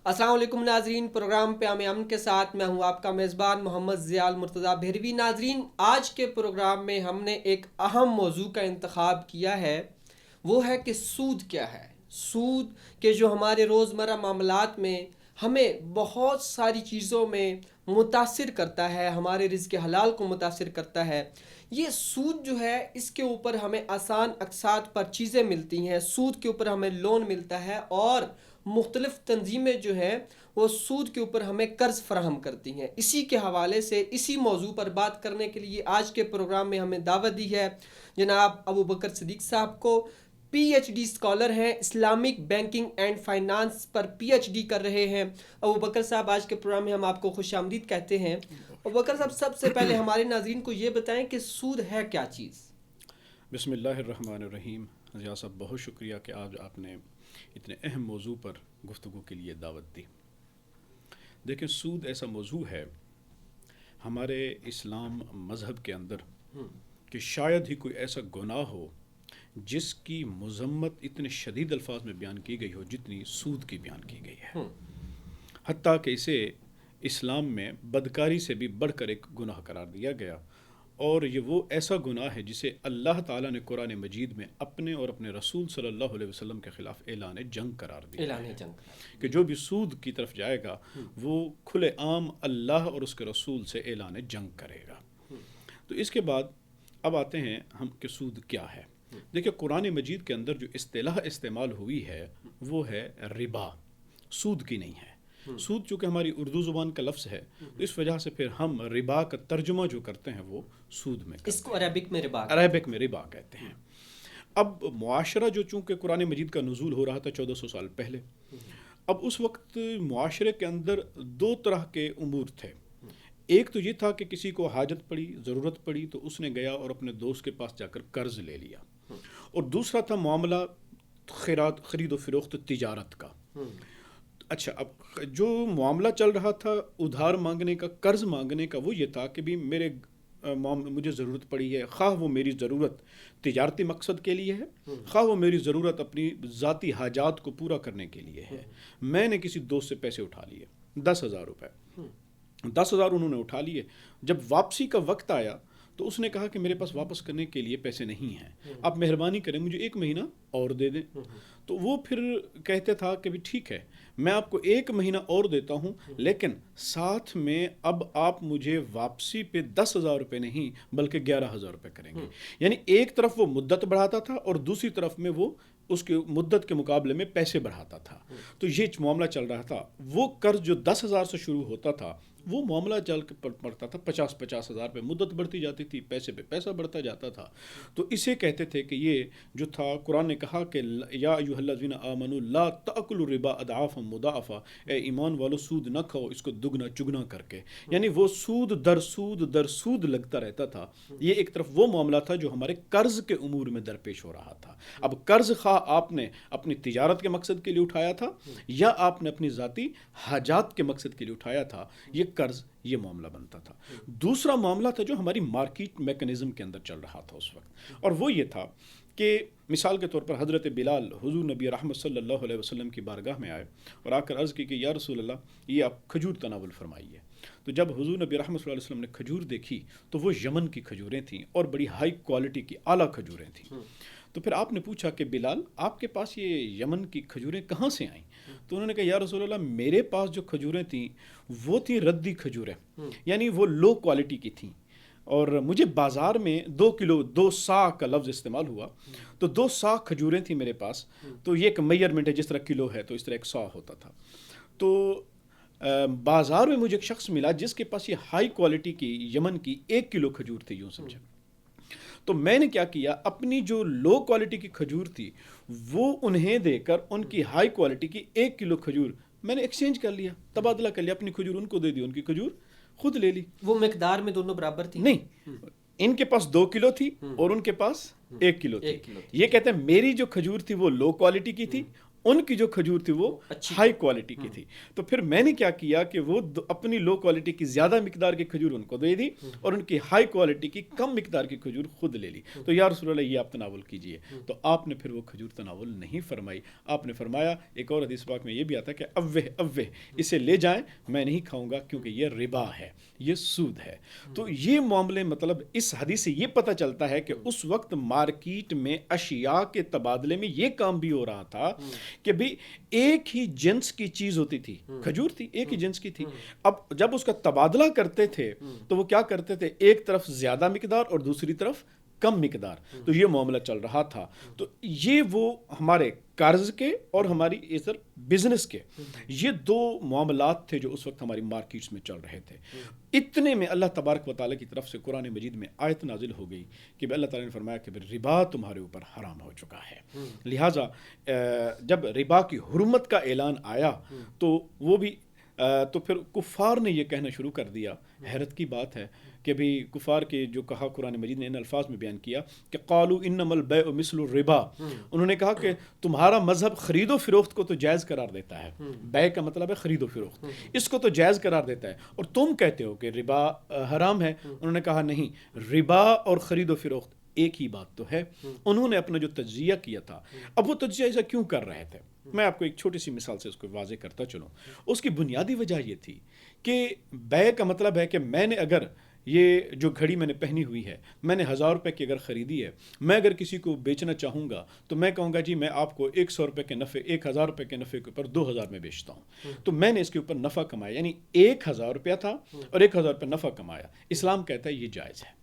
السلام علیکم ناظرین، پروگرام پیام امن کے ساتھ میں ہوں آپ کا میزبان محمد ضیاء المرتضیٰ بھیروی۔ ناظرین، آج کے پروگرام میں ہم نے ایک اہم موضوع کا انتخاب کیا ہے، وہ ہے کہ سود کیا ہے۔ سود کے جو ہمارے روزمرہ معاملات میں ہمیں بہت ساری چیزوں میں متاثر کرتا ہے، ہمارے رزق حلال کو متاثر کرتا ہے۔ یہ سود جو ہے، اس کے اوپر ہمیں آسان اقساط پر چیزیں ملتی ہیں، سود کے اوپر ہمیں لون ملتا ہے، اور مختلف تنظیمیں جو ہیں وہ سود کے اوپر ہمیں قرض فراہم کرتی ہیں۔ اسی کے حوالے سے اسی موضوع پر بات کرنے کے لیے آج کے پروگرام میں ہمیں دعوت دی ہے جناب ابو بکر صدیق صاحب کو۔ پی ایچ ڈی اسکالر ہیں، اسلامک بینکنگ اینڈ فائنانس پر پی ایچ ڈی کر رہے ہیں۔ ابو بکر صاحب، آج کے پروگرام میں ہم آپ کو خوش آمدید کہتے ہیں۔ ابو بکر صاحب، سب سے پہلے ہمارے ناظرین کو یہ بتائیں کہ سود ہے کیا چیز؟ بسم اللہ الرحمن الرحیم۔ ضیاء صاحب، بہت شکریہ کہ آج آپ نے اتنے اہم موضوع پر گفتگو کے لیے دعوت دی۔ دیکھیں، سود ایسا موضوع ہے ہمارے اسلام مذہب کے اندر کہ شاید ہی کوئی ایسا گناہ ہو جس کی مذمت اتنے شدید الفاظ میں بیان کی گئی ہو جتنی سود کی بیان کی گئی ہے۔ حتیٰ کہ اسے اسلام میں بدکاری سے بھی بڑھ کر ایک گناہ قرار دیا گیا، اور یہ وہ ایسا گناہ ہے جسے اللہ تعالیٰ نے قرآن مجید میں اپنے اور اپنے رسول صلی اللہ علیہ وسلم کے خلاف اعلان جنگ قرار دیا اعلان جنگ کہ جو بھی سود کی طرف جائے گا وہ کھلے عام اللہ اور اس کے رسول سے اعلان جنگ کرے گا۔ تو اس کے بعد اب آتے ہیں ہم کہ سود کیا ہے۔ دیکھیں، قرآن مجید کے اندر جو اصطلاح استعمال ہوئی ہے وہ ہے ربا، سود کی نہیں ہے۔ سود چونکہ ہماری اردو زبان کا لفظ ہے، تو اس وجہ سے پھر ہم ربا کا ترجمہ جو کرتے ہیں وہ سود میں کرتے ہیں۔ اس کو عربک میں ربا کہتے ہیں۔ اب معاشرہ جو چونکہ قرآن مجید کا نزول ہو رہا تھا 1400 سال پہلے، اب اس وقت معاشرے کے اندر دو طرح کے امور تھے۔ ایک تو یہ تھا کہ کسی کو حاجت پڑی، ضرورت پڑی، تو اس نے گیا اور اپنے دوست کے پاس جا کر قرض لے لیا، اور دوسرا تھا معاملہ خرید و فروخت تجارت کا۔ اچھا، اب جو معاملہ چل رہا تھا ادھار مانگنے کا، قرض مانگنے کا، وہ یہ تھا کہ بھی مجھے ضرورت پڑی ہے، خواہ وہ میری ضرورت تجارتی مقصد کے لیے ہے، خواہ وہ میری ضرورت اپنی ذاتی حاجات کو پورا کرنے کے لیے ہے۔ میں نے کسی دوست سے پیسے اٹھا لیے، 10,000 روپے، 10,000 انہوں نے اٹھا لیے۔ جب واپسی کا وقت آیا تو اس نے کہا کہ میرے پاس واپس کرنے کے لیے پیسے نہیں ہیں، آپ مہربانی کریں مجھے 1 مہینہ اور دے دیں۔ تو وہ پھر کہتے تھا کہ بھی ٹھیک ہے، میں آپ کو 1 مہینہ اور دیتا ہوں، لیکن ساتھ میں اب آپ مجھے واپسی پہ 10,000 روپے نہیں بلکہ 11,000 روپے کریں گے۔ یعنی ایک طرف وہ مدت بڑھاتا تھا اور دوسری طرف میں وہ اس کے مدت کے مقابلے میں پیسے بڑھاتا تھا۔ تو یہ معاملہ چل رہا تھا۔ وہ قرض جو 10,000 سے شروع ہوتا تھا وہ معاملہ چل کے پڑتا تھا 50,000 پہ، مدت بڑھتی جاتی تھی، پیسے پہ پیسہ بڑھتا جاتا تھا۔ تو اسے کہتے تھے کہ یہ جو تھا، قرآن نے کہا کہ یا ایھا الذین آمنوا لا تأکلوا الربا اضعافا مضاعفا، اے ایمان والو سود نہ کھاؤ اس کو دگنا چگنا کر کے۔ یعنی وہ سود در سود لگتا رہتا تھا۔ یہ ایک طرف وہ معاملہ تھا جو ہمارے قرض کے امور میں درپیش ہو رہا تھا۔ اب قرض خواہ آپ نے اپنی تجارت کے مقصد کے لیے اٹھایا تھا یا آپ نے اپنی ذاتی حاجات کے مقصد کے لیے اٹھایا تھا، یہ قرض، یہ معاملہ بنتا تھا۔ دوسرا معاملہ تھا جو ہماری مارکیٹ میکنزم کے اندر چل رہا تھا اس وقت، اور وہ یہ تھا کہ مثال کے طور پر حضرت بلال حضور نبی رحمت صلی اللہ علیہ وسلم کی بارگاہ میں آئے اور آ کر عرض کی کہ یا رسول اللہ، یہ آپ کھجور تناول فرمائیے۔ تو جب حضور نبی رحمت صلی اللہ علیہ وسلم نے کھجور دیکھی تو وہ یمن کی کھجوریں تھیں اور بڑی ہائی کوالٹی کی اعلیٰ کھجوریں تھیں۔ تو پھر آپ نے پوچھا کہ بلال، آپ کے پاس یہ یمن کی کھجوریں کہاں سے آئیں؟ تو انہوں نے کہا یا رسول اللہ، میرے پاس جو کھجوریں تھیں وہ تھیں ردی کھجوریں، یعنی وہ لو کوالٹی کی تھیں، اور مجھے بازار میں 2 سا کا لفظ استعمال ہوا، تو 2 سا کھجوریں تھیں میرے پاس۔ تو یہ ایک میئرمنٹ ہے، جس طرح کلو ہے تو اس طرح 1 سا ہوتا تھا۔ تو بازار میں مجھے ایک شخص ملا جس کے پاس یہ ہائی کوالٹی کی یمن کی 1 کلو کھجور تھی، یوں سمجھے۔ تو میں نے کیا کیا، اپنی جو لو کوالٹی کی کھجور تھی وہ انہیں دے کر ان کی ہائی کوالٹی کی 1 کلو کھجور میں نے ایکسچینج کر لیا، تبادلہ کر لیا، اپنی کھجور ان کو دے دی، ان کی کھجور خود لے لی۔ وہ مقدار میں دونوں برابر تھی؟ نہیں، ان کے پاس 2 کلو تھی اور ان کے پاس 1 کلو تھی۔ یہ کہتے ہیں میری جو کھجور تھی وہ لو کوالٹی کی تھی، ان کی جو کھجور تھی وہ ہائی کوالٹی کی تھی. تو پھر میں نے کیا کیا کہ وہ اپنی لو کوالٹی کی زیادہ مقدار کی کھجور ان کو دے دی اور ان کی ہائی کوالٹی کی کم مقدار کی کھجور خود لے لی. تو یا رسول اللہ یہ آپ تناول کیجئے. تو آپ نے پھر وہ کھجور تناول نہیں فرمائی. آپ نے فرمایا, ایک اور حدیث پاک میں یہ بھی آتا ہے کہ اوہ اسے لے جائیں, میں نہیں کھاؤں گا کیونکہ یہ ربا ہے, یہ سود ہے. تو یہ معاملے مطلب اس حدیث سے یہ پتہ چلتا ہے کہ اس وقت مارکیٹ میں اشیاء کے تبادلے میں یہ کام بھی ہو رہا تھا کہ بھی ایک ہی جنس کی چیز ہوتی تھی, کھجور تھی ایک ہی جنس کی تھی. اب جب اس کا تبادلہ کرتے تھے تو وہ کیا کرتے تھے, ایک طرف زیادہ مقدار اور دوسری طرف کم مقدار. تو یہ معاملہ چل رہا تھا. تو یہ وہ ہمارے قرض کے اور ہماری ادھر بزنس کے یہ دو معاملات تھے جو اس وقت ہماری مارکیٹس میں چل رہے تھے. اتنے میں اللہ تبارک و تعالیٰ کی طرف سے قرآن مجید میں آیت نازل ہو گئی کہ اللہ تعالیٰ نے فرمایا کہ ربا تمہارے اوپر حرام ہو چکا ہے. لہٰذا جب ربا کی حرمت کا اعلان آیا تو وہ بھی تو پھر کفار نے یہ کہنا شروع کر دیا. حیرت کی بات ہے کہ بھی کفار کے جو کہا قرآن مجید نے ان الفاظ میں بیان کیا کہ قالوا انما البیع مثل الربا. انہوں نے کہا کہ تمہارا مذہب خرید و فروخت کو تو جائز قرار دیتا ہے. بیع کا مطلب ہے خرید و فروخت, اس کو تو جائز قرار دیتا ہے, اور تم کہتے ہو کہ ربا حرام ہے. انہوں نے کہا نہیں, ربا اور خرید و فروخت ایک ہی بات تو ہے. انہوں نے اپنا جو تجزیہ کیا تھا, اب وہ تجزیہ ایسا کیوں کر رہے تھے, میں آپ کو ایک چھوٹی سی مثال سے اس کو واضح کرتا چلوں. اس کی بنیادی وجہ یہ تھی کہ بیع کا مطلب ہے کہ میں نے اگر یہ جو گھڑی میں نے پہنی ہوئی ہے, میں نے 1000 روپے کی اگر خریدی ہے, میں اگر کسی کو بیچنا چاہوں گا تو میں کہوں گا جی میں آپ کو 100 روپے کے نفع 1000 روپے کے نفع کے اوپر 2000 میں بیچتا ہوں. تو میں نے اس کے اوپر نفع کمایا, یعنی 1000 روپیہ تھا اور 1000 روپے نفع کمایا. اسلام کہتا ہے یہ جائز ہے.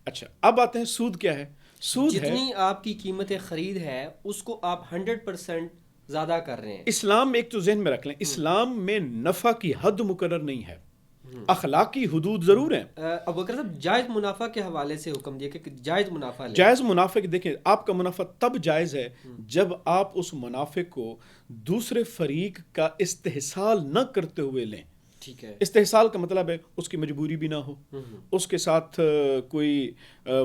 اچھا, اب آتے ہیں سود کیا ہے. سود جتنی آپ کی قیمت خرید ہے اس کو آپ 100% زیادہ کر رہے ہیں. اسلام میں ایک تو ذہن میں رکھ لیں, اسلام میں نفع کی حد مقرر نہیں ہے, اخلاقی حدود ضرور ہیں. ابو بکر صاحب جائز منافع کے حوالے سے حکم دیا کہ جائز منافع لیں. جائز منافع دیکھیں, آپ کا منافع تب جائز ہے جب آپ اس منافع کو دوسرے فریق کا استحصال نہ کرتے ہوئے لیں. ٹھیک ہے, استحصال کا مطلب ہے اس کی مجبوری بھی نہ ہو, اس کے ساتھ کوئی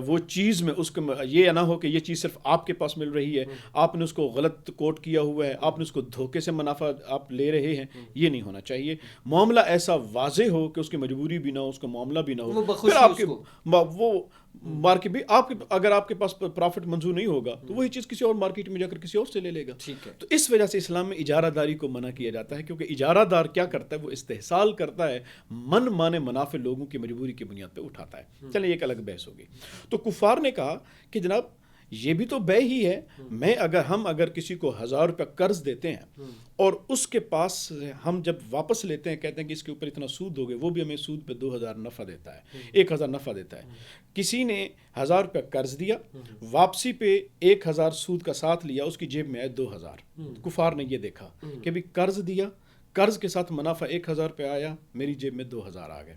وہ چیز میں اس کو یہ نہ ہو کہ یہ چیز صرف آپ کے پاس مل رہی ہے, آپ نے اس کو غلط کوٹ کیا ہوا ہے, آپ نے اس کو دھوکے سے منافع آپ لے رہے ہیں, یہ نہیں ہونا چاہیے. معاملہ ایسا واضح ہو کہ اس کی مجبوری بھی نہ ہو, اس کا معاملہ بھی نہ ہو, پھر آپ کے وہ مارکیٹ بھی آپ کے اگر آپ کے پاس پروفٹ منظور نہیں ہوگا تو وہی چیز کسی اور مارکیٹ میں جا کر کسی اور سے لے لے گا. تو اس وجہ سے اسلام میں اجارہ داری کو منع کیا جاتا ہے, کیونکہ اجارہ دار کیا کرتا ہے, وہ استحصال کرتا ہے, من مانے منافع لوگوں کی مجبوری کی بنیاد پہ اٹھاتا ہے. چلیں ایک الگ بحث ہوگی. تو کفار نے کہا کہ جناب یہ بھی تو بے ہی ہے, ہم اگر کسی کو 1000 روپے قرض دیتے ہیں اور اس کے پاس ہم جب واپس لیتے ہیں کہتے ہیں کہ اس کے اوپر اتنا سود ہو گئے, وہ بھی ہمیں سود پہ 2000 نفع دیتا ہے, 1000 نفع دیتا ہے. کسی نے 1000 روپے قرض دیا, واپسی پہ 1000 سود کا ساتھ لیا, اس کی جیب میں آئے 2000. کفار نے یہ دیکھا کہ بھی قرض دیا, قرض کے ساتھ منافع 1000 روپے آیا, میری جیب میں 2000 آ گئے.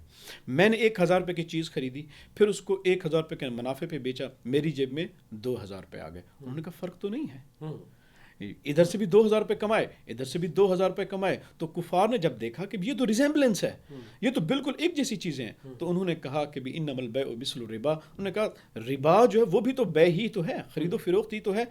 میں نے 1000 روپے کی چیز خریدی, پھر اس کو 1000 روپے کے منافع پہ بیچا, میری جیب میں 2000 روپے آ گئے. انہوں نے کہا فرق تو نہیں ہے, ادھر سے بھی 2000 روپے کمائے, ادھر سے بھی 2000 روپے کمائے. تو کفار نے جب دیکھا کہ یہ تو ریزیمبلنس ہے, یہ تو بالکل ایک جیسی چیزیں ہیں, تو انہوں نے کہا کہ بھی انما البیع مثل الربا. انہوں نے کہا ربا جو ہے وہ بھی تو بے ہی تو ہے, خرید و فروخت ہی تو ہے.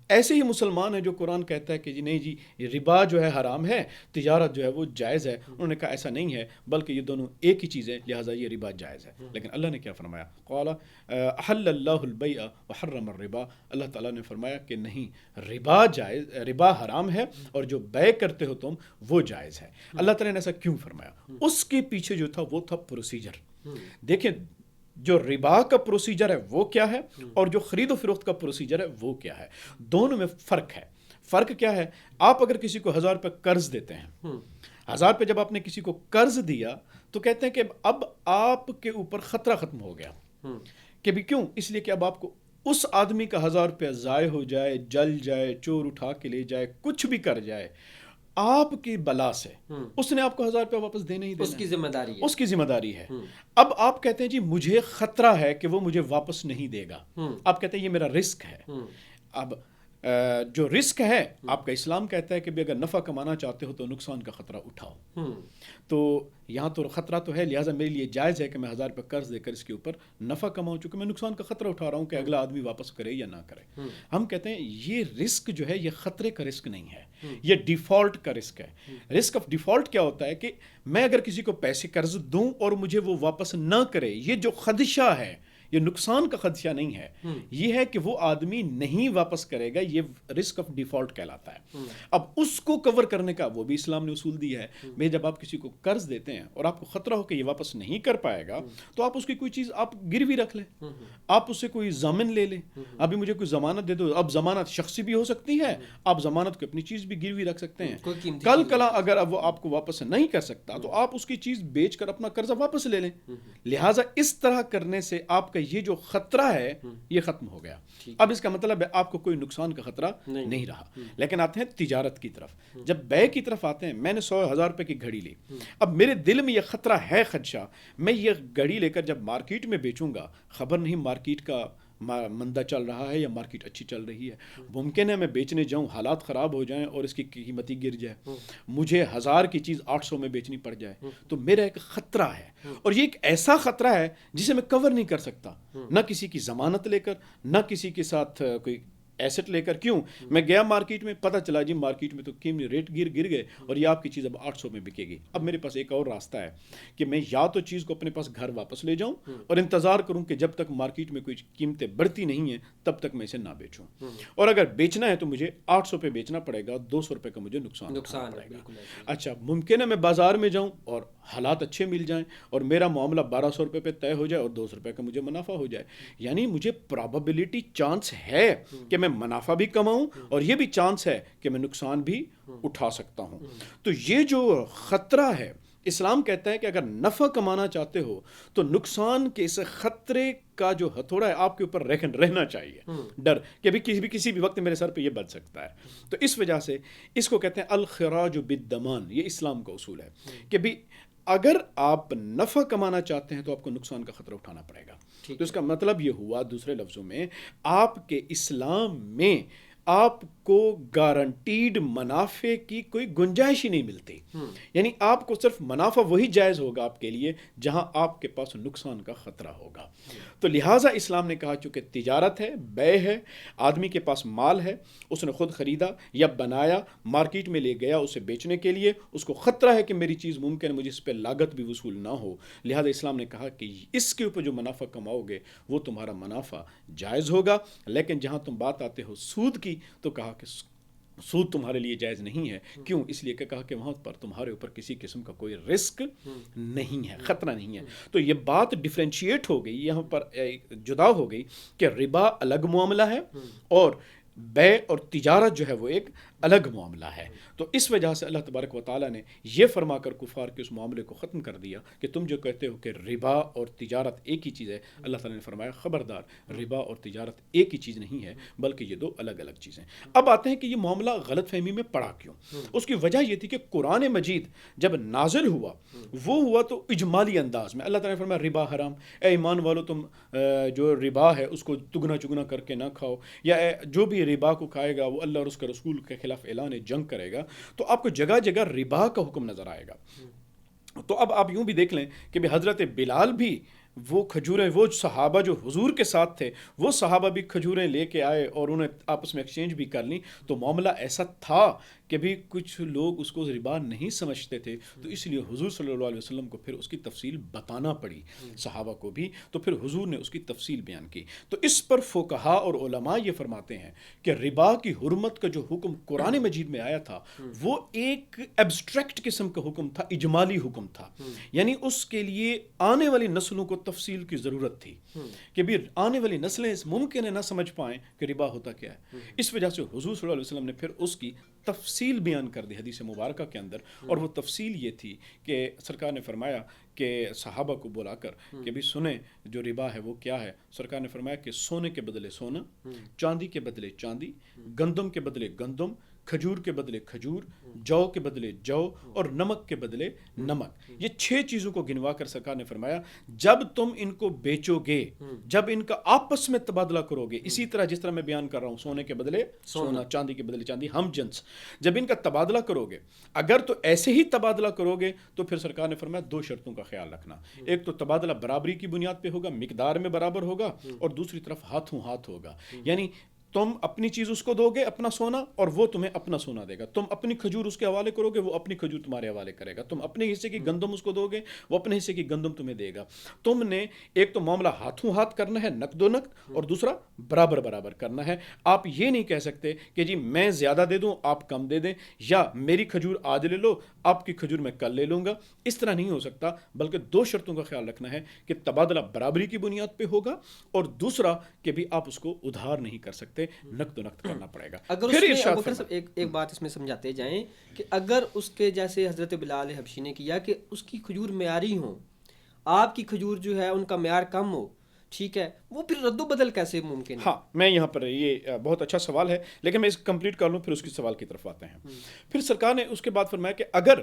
ایسے ہی مسلمان ہے جو قرآن کہتا ہے کہ جی نہیں جی یہ ربا جو ہے حرام ہے, تجارت جو ہے وہ جائز ہے. انہوں نے کہا ایسا نہیں ہے, بلکہ یہ دونوں ایک ہی چیز ہے, لہٰذا یہ ربا جائز ہے. لیکن اللہ نے کیا فرمایا, قال احل اللہ البیع وحرم الربا. اللہ تعالیٰ نے فرمایا کہ نہیں, ربا جائز, ربا حرام ہے اور جو بیع کرتے ہو تم وہ جائز ہے. اللہ تعالیٰ نے ایسا کیوں فرمایا, اس کے پیچھے جو تھا وہ تھا پروسیجر. دیکھیں جو ربا کا پروسیجر ہے وہ کیا ہے اور جو خرید و فروخت کا پروسیجر ہے وہ کیا ہے, دونوں میں فرق ہے. فرق کیا ہے, آپ اگر کسی کو 1000 روپے قرض دیتے ہیں, 1000 روپے جب آپ نے کسی کو قرض دیا تو کہتے ہیں کہ اب آپ کے اوپر خطرہ ختم ہو گیا. کہ بھی کیوں, اس لیے کہ اب آپ کو اس آدمی کا 1000 روپیہ ضائع ہو جائے, جل جائے, چور اٹھا کے لے جائے, کچھ بھی کر جائے, آپ کی بلا سے اس نے آپ کو 1000 روپیہ واپس دینا ہی دینا, اس کی ذمہ داری ہے, اس کی ذمہ داری ہے. اب آپ کہتے ہیں جی مجھے خطرہ ہے کہ وہ مجھے واپس نہیں دے گا, آپ کہتے ہیں یہ میرا رسک ہے. اب جو رسک ہے آپ کا اسلام کہتا ہے کہ بھی اگر نفع کمانا چاہتے ہو تو نقصان کا خطرہ اٹھاؤ. تو یہاں تو خطرہ تو ہے, لہٰذا میرے لیے جائز ہے کہ میں 1000 روپے قرض دے کر اس کے اوپر نفع کماؤں, چونکہ میں نقصان کا خطرہ اٹھا رہا ہوں کہ اگلا آدمی واپس کرے یا نہ کرے. ہم کہتے ہیں یہ رسک جو ہے یہ خطرے کا رسک نہیں ہے, یہ ڈیفالٹ کا رسک ہے. رسک آف ڈیفالٹ کیا ہوتا ہے کہ میں اگر کسی کو پیسے قرض دوں اور مجھے وہ واپس نہ کرے, یہ جو خدشہ ہے یہ نقصان کا خدشہ نہیں ہے, یہ ہے کہ وہ آدمی نہیں واپس کرے گا, یہ رسک آف ڈیفالٹ کہلاتا ہے. اب اس کو کور کرنے کا وہ بھی اسلام نے اصول دیا ہے. میں جب آپ کسی کو قرض دیتے ہیں اور آپ کو خطرہ ہو کہ یہ واپس نہیں کر پائے گا تو آپ اس کی کوئی چیز آپ گروی رکھ لیں, آپ اس سے کوئی ضامن لے لیں. ابھی مجھے کوئی ضمانت دے دو, اب ضمانت شخصی بھی ہو سکتی ہے, آپ ضمانت کو اپنی چیز بھی گروی رکھ سکتے ہیں. کل کلا اگر اب وہ آپ کو واپس نہیں کر سکتا تو آپ اس کی چیز بیچ کر اپنا قرضہ واپس لے لیں. لہٰذا اس طرح کرنے سے آپ کا یہ جو خطرہ ہے یہ ختم ہو گیا. اب اس کا مطلب ہے آپ کو کوئی نقصان کا خطرہ نہیں رہا. لیکن آتے ہیں تجارت کی طرف. جب بے کی طرف آتے ہیں, میں نے 100,000 روپے کی گھڑی لی, اب میرے دل میں یہ خطرہ ہے, خدشہ, میں یہ گھڑی لے کر جب مارکیٹ میں بیچوں گا, خبر نہیں مارکیٹ کا مندہ چل رہا ہے یا مارکیٹ اچھی چل رہی ہے, ممکن ہے میں بیچنے جاؤں حالات خراب ہو جائیں اور اس کی قیمت ہی گر جائے, مجھے 1000 کی چیز 800 میں بیچنی پڑ جائے. تو میرا ایک خطرہ ہے, اور یہ ایک ایسا خطرہ ہے جسے میں کور نہیں کر سکتا, نہ کسی کی ضمانت لے کر, نہ کسی کے ساتھ کوئی ایسٹ لے کر. کیوں؟ میں گیا مارکیٹ میں, پتہ چلا جی مارکیٹ میں تو قیمت ریٹ گر گئے اور یہ آپ کی چیز اب 800 میں بکے گی. اب میرے پاس ایک اور راستہ ہے کہ میں یا تو چیز کو اپنے پاس گھر واپس لے جاؤں اور انتظار کروں کہ جب تک مارکیٹ میں کوئی قیمتیں بڑھتی نہیں ہیں تب تک میں اسے نہ بیچوں, اور اگر بیچنا ہے تو مجھے 800 پہ بیچنا پڑے گا, 200 روپے کا مجھے نقصان پڑے گا. اچھا, ممکن ہے میں بازار میں جاؤں اور حالات اچھے مل جائیں اور میرا معاملہ 1200 روپے پہ طے ہو جائے اور 200 روپے کا مجھے منافع ہو جائے. یعنی مجھے پرابیبلٹی چانس ہے کہ میں منافع بھی کماؤں اور یہ بھی چانس ہے کہ میں نقصان بھی اٹھا سکتا ہوں. تو یہ جو خطرہ ہے, اسلام کہتا ہے کہ اگر نفع کمانا چاہتے ہو تو نقصان کے اس خطرے کا جو ہتھوڑا ہے آپ کے اوپر رہنا چاہیے, ڈر کہ کسی بھی وقت میرے سر پہ یہ بچ سکتا ہے. تو اس وجہ سے اس کو کہتے ہیں الخراج بالضمان, یہ اسلام کا اصول ہے کہ بھی اگر آپ نفع کمانا چاہتے ہیں تو آپ کو نقصان کا خطرہ اٹھانا پڑے گا. تو اس کا مطلب یہ ہوا دوسرے لفظوں میں آپ کے اسلام میں آپ کو گارنٹیڈ منافع کی کوئی گنجائش ہی نہیں ملتی. یعنی آپ کو صرف منافع وہی جائز ہوگا آپ کے لیے جہاں آپ کے پاس نقصان کا خطرہ ہوگا. تو لہٰذا اسلام نے کہا چونکہ تجارت ہے, بے ہے, آدمی کے پاس مال ہے, اس نے خود خریدا یا بنایا, مارکیٹ میں لے گیا اسے بیچنے کے لیے, اس کو خطرہ ہے کہ میری چیز ممکن ہے مجھے اس پہ لاگت بھی وصول نہ ہو, لہٰذا اسلام نے کہا کہ اس کے اوپر جو منافع کماؤ گے وہ تمہارا منافع جائز ہوگا. لیکن جہاں تم بات آتے ہو سود کی تو کہا کہ سود تمہارے لیے جائز نہیں ہے. کیوں؟ اس لیے کہ کہا کہ وہاں پر تمہارے اوپر کسی قسم کا کوئی رسک نہیں ہے, خطرہ نہیں ہے. تو یہ بات ڈفرینشیٹ ہو گئی, یہاں پر جدا ہو گئی کہ ربا الگ معاملہ ہے اور بے اور تجارت جو ہے وہ ایک الگ معاملہ ہے. تو اس وجہ سے اللہ تبارک و تعالیٰ نے یہ فرما کر کفار کے اس معاملے کو ختم کر دیا کہ تم جو کہتے ہو کہ ربا اور تجارت ایک ہی چیز ہے, اللہ تعالیٰ نے فرمایا خبردار, ربا اور تجارت ایک ہی چیز نہیں ہے بلکہ یہ دو الگ الگ چیزیں. اب آتے ہیں کہ یہ معاملہ غلط فہمی میں پڑا کیوں. اس کی وجہ یہ تھی کہ قرآن مجید جب نازل ہوا وہ ہوا تو اجمالی انداز میں. اللہ تعالیٰ نے فرمایا ربا حرام, اے ایمان والو تم جو ربا ہے اس کو دگنا چگنا کر کے نہ کھاؤ, یا جو بھی ربا کو کھائے گا وہ اللہ اور اس کے رسول کے خلاف اعلان جنگ کرے گا. تو آپ کو جگہ جگہ ربا کا حکم نظر آئے گا. تو اب آپ یوں بھی دیکھ لیں کہ حضرت بلال بھی وہ کھجوریں, وہ صحابہ جو حضور کے ساتھ تھے وہ صحابہ بھی کھجوریں لے کے آئے اور انہیں آپس میں ایکسچینج بھی کر لیں. تو معاملہ ایسا تھا کہ بھی کچھ لوگ اس کو ربا نہیں سمجھتے تھے, تو اس لیے حضور صلی اللہ علیہ وسلم کو پھر اس کی تفصیل بتانا پڑی, صحابہ کو بھی. تو پھر حضور نے اس کی تفصیل بیان کی. تو اس پر فقہا اور علماء یہ فرماتے ہیں کہ ربا کی حرمت کا جو حکم قرآن مجید میں آیا تھا وہ ایک ایبسٹریکٹ قسم کا حکم تھا, اجمالی حکم تھا. یعنی اس کے لیے آنے والی نسلوں کو تفصیل کی ضرورت تھی کہ بھی آنے والی نسلیں ممکن ہے نہ سمجھ پائیں کہ ربا ہوتا کیا ہے. اس وجہ سے حضور صلی اللہ علیہ وسلم نے پھر اس کی تفصیل بیان کر دی حدیث مبارکہ کے اندر, اور وہ تفصیل یہ تھی کہ سرکار نے فرمایا کہ صحابہ کو بلا کر کہ بھی سنیں جو ربا ہے وہ کیا ہے. سرکار نے فرمایا کہ سونے کے بدلے سونا, چاندی کے بدلے چاندی, گندم کے بدلے گندم, کھجور کے بدلے کھجور، جو کے بدلے جو، اور نمک کے بدلے نمک. یہ 6 چیزوں کو گنوا کر سرکار نے فرمایا جب تم ان کو بیچو گے، جب ان کا آپس میں تبادلہ کرو گے، اسی طرح جس طرح میں بیان کر رہا ہوں، سونے کے بدلے سونا، چاندی کے بدلے چاندی، ہم جنس، جب ان کا تبادلہ کرو گے، اگر تو ایسے ہی تبادلہ کرو گے تو پھر سرکار نے فرمایا 2 شرطوں کا خیال رکھنا. ایک تو تبادلہ برابری کی بنیاد پہ ہوگا، مقدار میں برابر ہوگا، اور دوسری طرف ہاتھوں ہاتھ ہوگا. یعنی تم اپنی چیز اس کو دو گے، اپنا سونا، اور وہ تمہیں اپنا سونا دے گا. تم اپنی کھجور اس کے حوالے کرو گے، وہ اپنی کھجور تمہارے حوالے کرے گا. تم اپنے حصے کی گندم اس کو دو گے، وہ اپنے حصے کی گندم تمہیں دے گا. تم نے ایک تو معاملہ ہاتھوں ہاتھ کرنا ہے، نقد و نقد، اور دوسرا برابر برابر کرنا ہے. آپ یہ نہیں کہہ سکتے کہ جی میں زیادہ دے دوں آپ کم دے دیں، یا میری کھجور آج لے لو آپ کی کھجور میں کل لے لوں گا. اس طرح نہیں ہو سکتا، بلکہ 2 شرطوں کا خیال رکھنا ہے کہ تبادلہ برابری کی بنیاد پہ ہوگا، اور دوسرا کہ بھی آپ اس کو ادھار نہیں کر سکتے، نقد و نقد کرنا پڑے گا. اگر پھر اس میں ایک بات اس میں سمجھاتے جائیں کہ اگر اس کے جیسے حضرت بلال حبشی نے کیا کہ اس کی کھجور معیاری ہوں، آپ کی کھجور جو ہے ان کا معیار کم ہو، ٹھیک ہے، وہ پھر رد و بدل کیسے ممکن ہے؟ ہاں، میں یہاں پر یہ بہت اچھا سوال ہے، لیکن میں اس کمپلیٹ کر لوں پھر اس کی سوال کی طرف آتے ہیں. پھر سرکار نے اس کے بعد فرمایا کہ اگر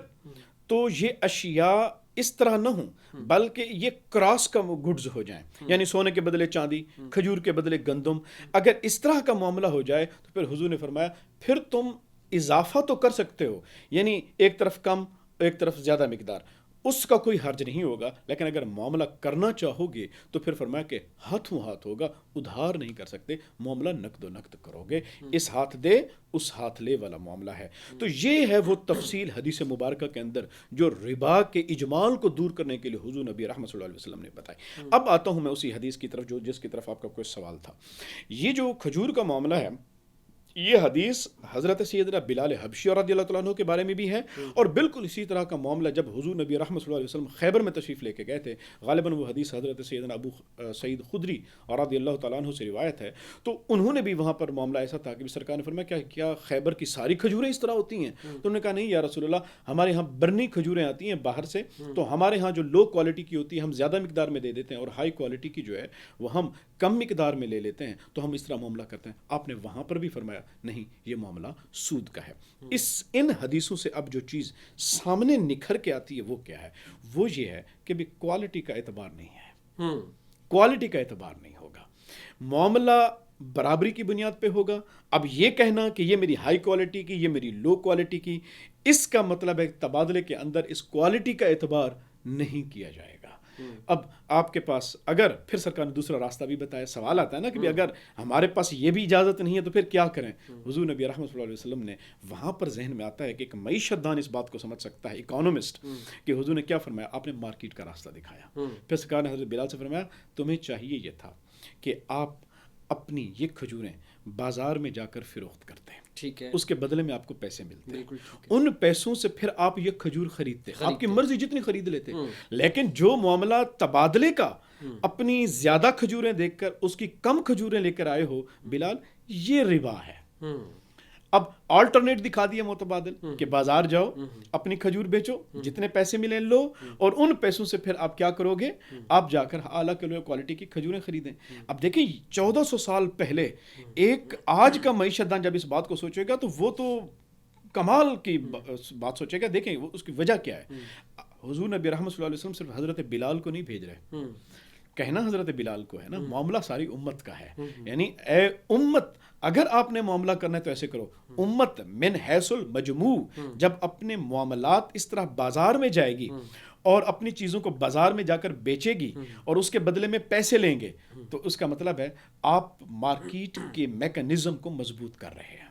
تو یہ اشیاء اس طرح نہ ہوں بلکہ یہ کراس کا گڈز ہو جائیں، یعنی سونے کے بدلے چاندی، کھجور کے بدلے گندم، اگر اس طرح کا معاملہ ہو جائے تو پھر حضور نے فرمایا پھر تم اضافہ تو کر سکتے ہو، یعنی ایک طرف کم ایک طرف زیادہ مقدار، اس کا کوئی حرج نہیں ہوگا. لیکن اگر معاملہ کرنا چاہو گے تو پھر فرمایا کہ ہاتھوں ہاتھ ہوگا، ادھار نہیں کر سکتے، معاملہ نقد و نقد کرو گے. اس ہاتھ دے اس ہاتھ لے والا معاملہ ہے. تو یہ ہے وہ تفصیل حدیث مبارکہ کے اندر جو ربا کے اجمال کو دور کرنے کے لیے حضور نبی رحمۃ اللہ علیہ وسلم نے بتائی. اب آتا ہوں میں اسی حدیث کی طرف جس کی طرف آپ کا کوئی سوال تھا. یہ جو کھجور کا معاملہ ہے، یہ حدیث حضرت سیدنا بلال حبشی رضی اللہ تعالیٰ عنہ کے بارے میں بھی ہے، اور بالکل اسی طرح کا معاملہ جب حضور نبی رحمۃ اللہ علیہ وسلم خیبر میں تشریف لے کے گئے تھے، غالباً وہ حدیث حضرت سیدنا ابو سعید خدری رضی اللہ تعالیٰ عنہ سے روایت ہے، تو انہوں نے بھی وہاں پر معاملہ ایسا تھا کہ سرکار نے فرمایا کیا خیبر کی ساری کھجوریں اس طرح ہوتی ہیں؟ تو انہوں نے کہا نہیں یا رسول اللہ، ہمارے ہاں برنی کھجوریں آتی ہیں باہر سے، تو ہمارے ہاں جو لو کوالٹی کی ہوتی ہے ہم زیادہ مقدار میں دے دیتے ہیں، اور ہائی کوالٹی کی جو ہے وہ ہم کم مقدار میں لے لیتے ہیں، تو ہم اس طرح معاملہ کرتے ہیں. آپ نے وہاں پر بھی فرمایا نہیں، یہ معاملہ سود کا ہے. ان حدیثوں سے اب جو چیز سامنے نکھر کے آتی ہے وہ کیا ہے؟ وہ یہ ہے کہ بھی کوالٹی کا اعتبار نہیں ہے، کوالٹی کا اعتبار نہیں ہوگا، معاملہ برابری کی بنیاد پہ ہوگا. اب یہ کہنا کہ یہ میری ہائی کوالٹی کی، یہ میری لو کوالٹی کی، اس کا مطلب ہے تبادلے کے اندر اس کوالٹی کا اعتبار نہیں کیا جائے گا. اب آپ کے پاس اگر پھر سرکار نے دوسرا راستہ بھی بتایا، سوال آتا ہے نا کہ اگر ہمارے پاس یہ بھی اجازت نہیں ہے تو پھر کیا کریں؟ حضور نبی رحمۃ اللہ علیہ وسلم نے وہاں پر ذہن میں آتا ہے کہ ایک معیشت دان اس بات کو سمجھ سکتا ہے، اکانومسٹ، کہ حضور نے کیا فرمایا؟ آپ نے مارکیٹ کا راستہ دکھایا. پھر سرکار نے حضرت بلال سے فرمایا تمہیں چاہیے یہ تھا کہ آپ اپنی یہ کھجوریں بازار میں جا کر فروخت کرتے ہیں، ٹھیک ہے، اس کے بدلے میں آپ کو پیسے ملتے ہیں، ان پیسوں سے پھر آپ یہ کھجور خریدتے، آپ کی مرضی جتنی خرید لیتے. لیکن جو معاملہ تبادلے کا، اپنی زیادہ کھجوریں دیکھ کر اس کی کم کھجوریں لے کر آئے ہو بلال، یہ ربا ہے. اب آلٹرنیٹ دکھا دیا متبادل کہ بازار جاؤ، اپنی کھجور بیچو، جتنے پیسے ملیں لو، اور ان پیسوں سے پھر آپ کیا کرو گے؟ آپ جا کر اعلیٰ کوالٹی کی کھجوریں خریدیں. اب دیکھیں 1400 سال پہلے ایک آج کا معیشت دان جب اس بات کو سوچے گا تو وہ تو کمال کی بات سوچے گا. دیکھیں اس کی وجہ کیا ہے. حضور نبی رحمۃ اللہ علیہ وسلم صرف حضرت بلال کو نہیں بھیج رہے، کہنا حضرت بلال کو ہے نا، معاملہ ساری امت کا ہے. یعنی اے امت، اگر آپ نے معاملہ کرنا ہے تو ایسے کرو. امت من حیث المجموع جب اپنے معاملات اس طرح بازار میں جائے گی اور اپنی چیزوں کو بازار میں جا کر بیچے گی اور اس کے بدلے میں پیسے لیں گے، تو اس کا مطلب ہے آپ مارکیٹ کے میکانزم کو مضبوط کر رہے ہیں،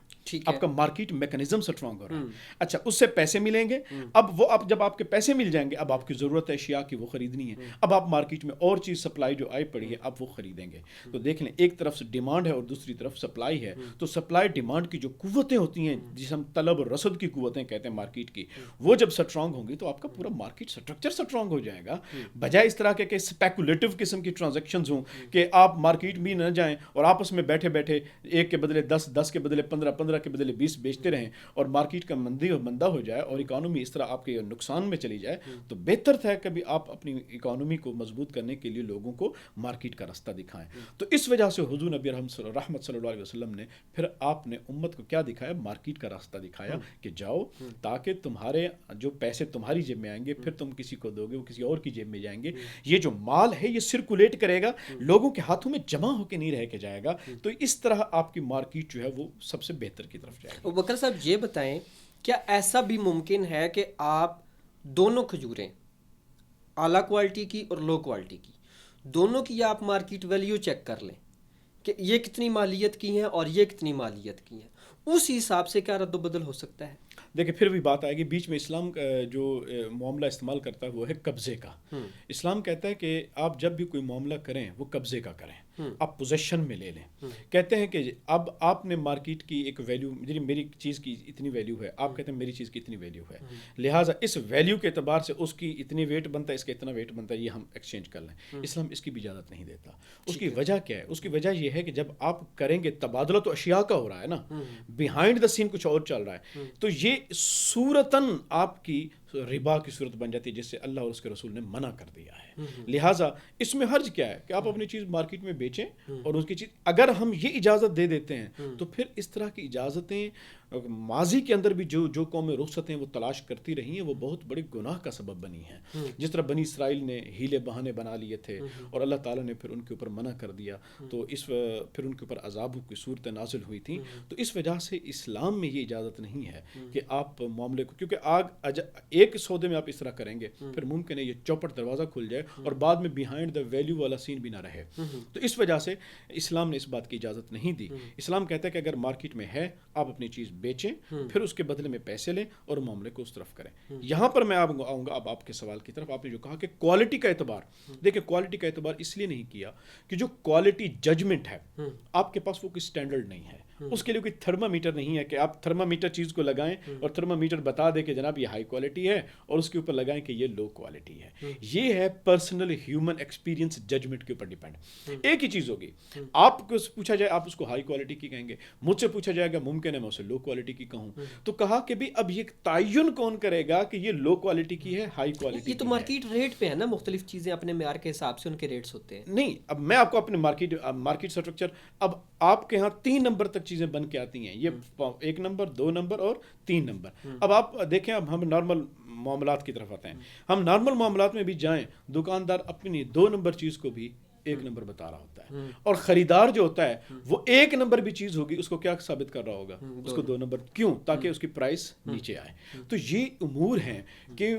آپ کا مارکیٹ میکانزم سٹرانگ ہو رہا ہے. اچھا، اس سے پیسے ملیں گے. اب جب آپ کے پیسے مل جائیں گے، اب آپ کی ضرورت ہے اشیاء کی، وہ خریدنی ہے. اب آپ مارکیٹ میں اور چیز سپلائی جو آئی پڑی ہے اب وہ خریدیں گے. تو دیکھ لیں، ایک طرف سے ڈیمانڈ ہے اور دوسری طرف سپلائی ہے. تو سپلائی ڈیمانڈ کی جو قوتیں ہوتی ہیں، جسے ہم طلب اور رسد کی قوتیں کہتے ہیں مارکیٹ کی، وہ جب سٹرانگ ہوں گی تو آپ کا پورا مارکیٹ سٹرکچر سٹرانگ ہو جائے گا. بجائے اس طرح کے کہ اسپیکولیٹو قسم کی ٹرانزیکشنز ہوں کہ آپ مارکیٹ بھی نہ جائیں اور آپس میں بیٹھے بیٹھے ایک کے بدلے 10، 10 کے بدلے 15، 15 کے بدلے 20 بیچتے رہیں اور مارکیٹ کا مندہ ہو جائے اور اکانومی اس طرح آپ کے نقصان میں چلی جائے تو بہتر تھا کبھی آپ اپنی اکانومی کو مضبوط کرنے کے لیے لوگوں کو مارکیٹ کا راستہ دکھائیں. تو اس وجہ سے حضور نبی رحمت صلی اللہ علیہ وسلم نے پھر آپ نے امت کو کیا دکھایا؟ مارکیٹ کا راستہ دکھایا کہ جاؤ تاکہ تمہارے جو پیسے تمہاری جیب میں آئیں گے پھر تم کسی کو دو گے وہ کسی اور کی جیب میں جائیں گے. یہ جو مال ہے یہ سرکولیٹ کرے گا, لوگوں کے ہاتھوں میں جمع ہو کے نہیں رہ کے جائے گا. تو اس طرح آپ کی مارکیٹ جو ہے وہ سب سے بہتر کی طرف جائے گی. بکر صاحب یہ بتائیں کیا ایسا بھی ممکن ہے کہ آپ دونوں کھجوریں اعلیٰ کوالٹی کی اور لو کوالٹی کی دونوں کی آپ مارکیٹ ویلیو چیک کر لیں کہ یہ کتنی مالیت کی ہیں اور یہ کتنی مالیت کی ہیں, اس حساب سے کیا رد و بدل ہو سکتا ہے؟ دیکھیں پھر بھی بات آئے گی بیچ میں. اسلام جو معاملہ استعمال کرتا ہے وہ ہے قبضے کا. اسلام کہتا ہے کہ آپ جب بھی کوئی معاملہ کریں وہ قبضے کا کریں, آپ پوزیشن میں لے لیں. کہتے ہیں کہ اب آپ نے مارکیٹ کی ایک ویلیو, میری چیز کی اتنی ویلیو ہے, آپ کہتے ہیں میری چیز کی اتنی ویلیو ہے, لہٰذا اس ویلیو کے اعتبار سے اس کی اتنی ویٹ بنتا ہے, اس کا اتنا ویٹ بنتا ہے, یہ ہم ایکسچینج کر لیں. اسلام اس کی بھی اجازت نہیں دیتا. اس کی وجہ کیا ہے؟ اس کی وجہ یہ ہے کہ جب آپ کریں گے تبادلہ تو اشیاء کا ہو رہا ہے نا, بیہائنڈ دا سین کچھ اور چل رہا ہے, تو یہ صورتاً آپ کی ربا کی صورت بن جاتی ہے جس سے اللہ اور اس کے رسول نے منع کر دیا ہے. لہٰذا اس میں حرج کیا ہے کہ آپ اپنی چیز مارکیٹ میں بیچیں اور اس کی چیز, اگر ہم یہ اجازت دے دیتے ہیں تو پھر اس طرح کی اجازتیں ماضی کے اندر بھی جو قومیں رخصتیں وہ تلاش کرتی رہی ہیں وہ بہت بڑے گناہ کا سبب بنی ہیں. جس طرح بنی اسرائیل نے ہیلے بہانے بنا لیے تھے اور اللہ تعالیٰ نے پھر ان کے اوپر منع کر دیا, تو پھر ان کے اوپر عذابوں کی صورتیں نازل ہوئی تھیں. تو اس وجہ سے اسلام میں یہ اجازت نہیں ہے کہ آپ معاملے کو, کیونکہ ایک سودے میں آپ اس طرح کریں گے پھر ممکن ہے یہ چوپٹ دروازہ کھل جائے اور بعد میں بیہائنڈ دا ویلیو والا سین بھی نہ رہے. تو اس وجہ سے اسلام نے اس بات کی اجازت نہیں دی. اسلام کہتا ہے کہ اگر مارکیٹ میں ہے آپ اپنی چیز بیچیں, پھر اس کے بدلے میں پیسے لیں اور معاملے کو اس طرف کریں. یہاں پر میں آؤں گا اب آپ کے سوال کی طرف. آپ نے جو کہا کہ کوالٹی کا اعتبار, دیکھیں کوالٹی کا اعتبار اس لیے نہیں کیا کہ جو کوالٹی ججمنٹ ہے آپ کے پاس وہ کوئی اسٹینڈرڈ نہیں ہے, اس کے لیے کوئی تھرمامیٹر نہیں ہے کہ آپ تھرمامیٹر چیز کو لگائیں اور تھرمامیٹر بتا دے کہ جناب یہ ہائی کوالٹی ہے اور اس کے اوپر لگائیں کہ یہ لو کوالٹی ہے. یہ ہے پرسنل ہیومن ایکسپیرینس ججمنٹ کے اوپر ڈیپینڈ. ایک ہی چیز ہوگی, آپ کو پوچھا جائے آپ اس کو ہائی کوالٹی کی کہیں گے, مجھ سے پوچھا جائے گا ممکن ہے میں اسے لو کوالٹی کی کہوں. تو کہا کہ بھی اب یہ تعین کون کرے گا کہ یہ لو کوالٹی کی ہے ہائی کوالٹی؟ یہ تو مارکیٹ ریٹ پہ ہے نا, مختلف چیزیں اپنے معیار کے حساب سے ان کے ریٹس ہوتے ہیں. نہیں, اب میں آپ کو اپنے مارکیٹ اسٹرکچر, اب آپ کے ہاں 3 نمبر تک چیزیں بن کے آتی ہیں, یہ 1 نمبر 2 نمبر اور 3 نمبر. اب آپ دیکھیں, اب ہم نارمل معاملات کی طرف آتے ہیں. ہم نارمل معاملات میں بھی جائیں, دکاندار اپنی 2 نمبر چیز کو بھی 1 نمبر بتا رہا ہوتا ہے, اور خریدار جو ہوتا ہے وہ 1 نمبر بھی چیز ہوگی اس کو کیا ثابت کر رہا ہوگا, اس کو 2 نمبر. کیوں؟ تاکہ اس کی پرائس نیچے آئے. تو یہ امور ہیں کہ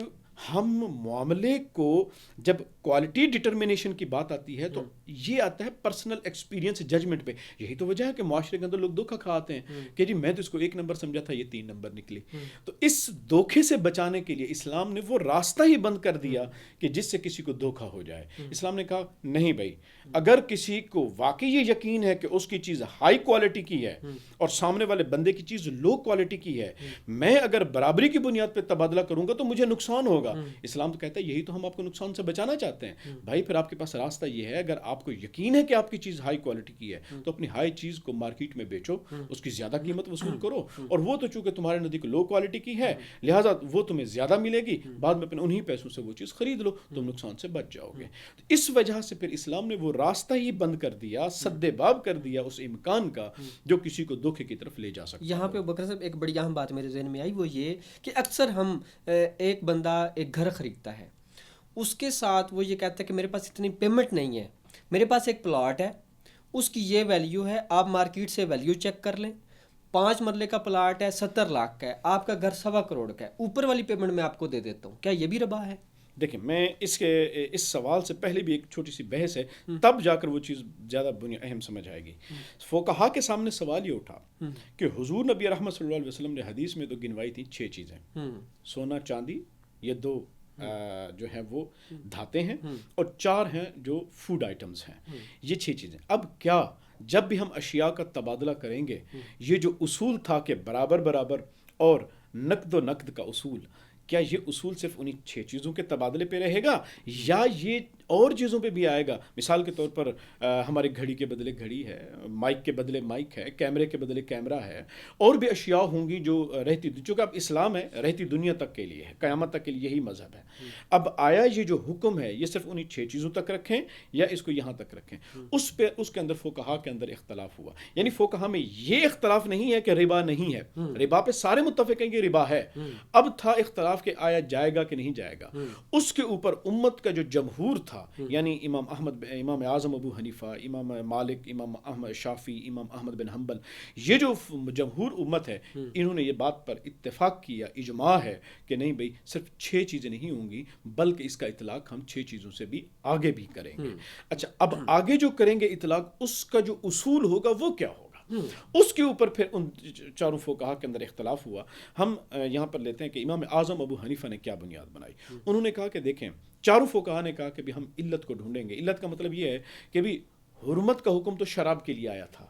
ہم معاملے کو جب کوالٹی ڈٹرمنیشن کی بات آتی ہے تو یہ آتا ہے پرسنل ایکسپیرینس ججمنٹ پہ. یہی تو وجہ ہے کہ معاشرے کے اندر لوگ دھوکہ کھاتے ہیں کہ جی میں تو اس کو 1 نمبر سمجھا تھا, یہ 3 نمبر نکلی. تو اس دھوکے سے بچانے کے لیے اسلام نے وہ راستہ ہی بند کر دیا کہ جس سے کسی کو دھوکہ ہو جائے. اسلام نے کہا نہیں بھائی, اگر کسی کو واقعی یہ یقین ہے کہ اس کی چیز ہائی کوالٹی کی ہے اور سامنے والے بندے کی چیز لو کوالٹی کی ہے, میں اگر برابری کی بنیاد پہ تبادلہ کروں گا تو مجھے نقصان ہوگا. اسلام تو کہتا ہے یہی تو ہم آپ کو نقصان سے بچانا چاہتے ہیں. بھائی پھر آپ کے پاس راستہ یہ ہے, اگر آپ کو یقین ہے کہ آپ کی چیز ہائی کوالٹی کی ہے تو اپنی ہائی چیز کو مارکیٹ میں بیچو, اس کی زیادہ قیمت وصول کرو, اور وہ تو چونکہ تمہارے نزدیک لو کوالٹی کی ہے لہٰذا وہ تمہیں زیادہ ملے گی, بعد میں اپنے انہی پیسوں سے وہ چیز خرید لو, تم نقصان سے بچ جاؤ گے. اس وجہ سے پھر اسلام نے وہ راستہ ہی بند کر دیا, سد باب کر دیا اس امکان کا جو کسی کو دھوکے کی طرف لے جا سکتا. یہاں پہ بکر صاحب ایک بڑی اہم بات میرے ذہن میں آئی, وہ یہ کہ اکثر ہم ایک بندہ ایک گھر خریدتا ہے, اس کے ساتھ وہ یہ کہتا ہے کہ میرے پاس اتنی پیمنٹ نہیں ہے, میرے پاس ایک پلاٹ ہے, اس کی یہ ویلیو ہے, آپ مارکیٹ سے ویلیو چیک کر لیں, 5 مرلے کا پلاٹ ہے, 70 لاکھ کا ہے, آپ کا گھر 1.25 کروڑ کا ہے, اوپر والی پیمنٹ میں آپ کو دے دیتا ہوں, کیا یہ بھی ربا ہے؟ دیکھیں میں اس سوال سے پہلے بھی ایک چھوٹی سی بحث ہے, تب جا کر وہ چیز زیادہ اہم سمجھ آئے گی. فقہا کے سامنے سوال یہ اٹھا کہ حضور نبی رحمت صلی اللہ علیہ وسلم نے حدیث میں تو گنوائی تھی 6 چیزیں, سونا چاندی, یہ 2 جو ہیں وہ دھاتے ہیں, اور 4 ہیں جو فوڈ آئٹمز ہیں, یہ 6 چیزیں. اب کیا جب بھی ہم اشیاء کا تبادلہ کریں گے, یہ جو اصول تھا کہ برابر برابر اور نقد و نقد کا اصول, کیا یہ اصول صرف انہی 6 چیزوں کے تبادلے پہ رہے گا, یا یہ اور چیزوں پہ بھی آئے گا. مثال کے طور پر ہماری گھڑی کے بدلے گھڑی ہے, مائک کے بدلے مائک ہے, کیمرے کے بدلے کیمرہ ہے, اور بھی اشیاء ہوں گی جو رہتی, چونکہ اب اسلام ہے رہتی دنیا تک کے لیے ہے, قیامت تک کے لیے یہی مذہب ہے. اب آیا یہ جو حکم ہے یہ صرف انہی 6 چیزوں تک رکھیں یا اس کو یہاں تک رکھیں, اس پہ اس کے اندر فقہا کے اندر اختلاف ہوا. یعنی فقہا میں یہ اختلاف نہیں ہے کہ ربا نہیں ہے, ربا پہ سارے متفق ہیں کہ ربا ہے. اب تھا اختلاف کہ آیا جائے گا کہ نہیں جائے گا. اس کے اوپر امت کا جو جمہور تھا, یعنی امام اعظم ابو حنیفہ, امام مالک, امام احمد شافی, امام احمد بن حنبل, یہ جو جمہور امت ہے انہوں نے یہ بات پر اتفاق کیا, اجماع ہے کہ نہیں بھئی صرف 6 چیزیں نہیں ہوں گی بلکہ اس کا اطلاق ہم 6 چیزوں سے بھی آگے بھی کریں گے. اچھا, اب آگے جو کریں گے اطلاق, اس کا جو اصول ہوگا وہ کیا ہوگا, اس کے اوپر پھر ان 4 فقہا کے اندر اختلاف ہوا. ہم یہاں پر لیتے ہیں کہ امام اعظم ابو حنیفہ نے کیا بنیاد بنائی. انہوں نے کہا کہ دیکھیں 4 فقہا نے کہا کہ بھی ہم علت کو ڈھونڈیں گے. علت کا مطلب یہ ہے کہ بھی حرمت کا حکم تو شراب کے لیے آیا تھا,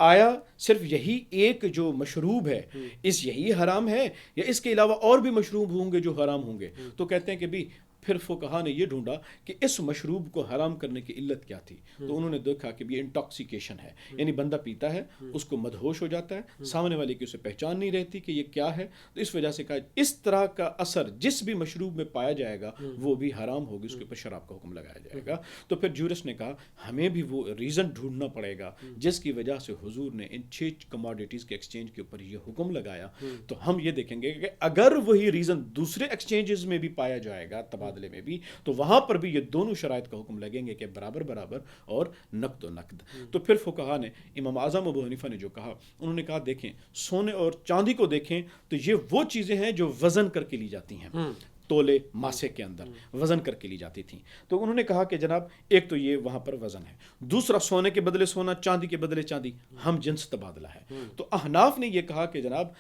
آیا صرف یہی ایک جو مشروب ہے اس یہی حرام ہے یا اس کے علاوہ اور بھی مشروب ہوں گے جو حرام ہوں گے. تو کہتے ہیں کہ بھی پھر فقہا نے یہ ڈھونڈا کہ اس مشروب کو حرام کرنے کی علت کیا تھی. تو انہوں نے دیکھا کہ یہ انٹاکسیکیشن ہے, یعنی بندہ پیتا ہے اس کو مدہوش ہو جاتا ہے, سامنے والے کی اسے پہچان نہیں رہتی کہ یہ کیا ہے. تو اس وجہ سے کہا اس طرح کا اثر جس بھی مشروب میں پایا جائے گا وہ بھی حرام ہوگی, اس کے اوپر شراب کا حکم لگایا جائے گا. تو پھر جورسٹ نے کہا ہمیں بھی وہ ریزن ڈھونڈنا پڑے گا جس کی وجہ سے حضور نے ان 6 کموڈیٹیز کے ایکسچینج کے اوپر یہ حکم لگایا. تو ہم یہ دیکھیں گے کہ اگر وہی ریزن دوسرے ایکسچینجز میں بھی پایا جائے گا, تبادلے میں بھی, تو وہاں پر بھی یہ دونوں شرائط کا حکم لگیں گے کہ برابر برابر اور نقد و نقد. تو پھر فقہا نے, امام اعظم ابو حنیفہ نے جو کہا, انہوں نے کہا دیکھیں سونے اور چاندی کو دیکھیں تو یہ وہ چیزیں ہیں جو وزن کر کے لی جاتی ہیں, تولے ماسے کے اندر وزن کر کے لی جاتی تھیں. تو انہوں نے کہا کہ جناب ایک تو یہ وہاں پر وزن ہے, دوسرا سونے کے بدلے سونا, چاندی کے بدلے چاندی, ہم جنس تبادلہ ہے. تو احناف نے یہ کہا کہ جناب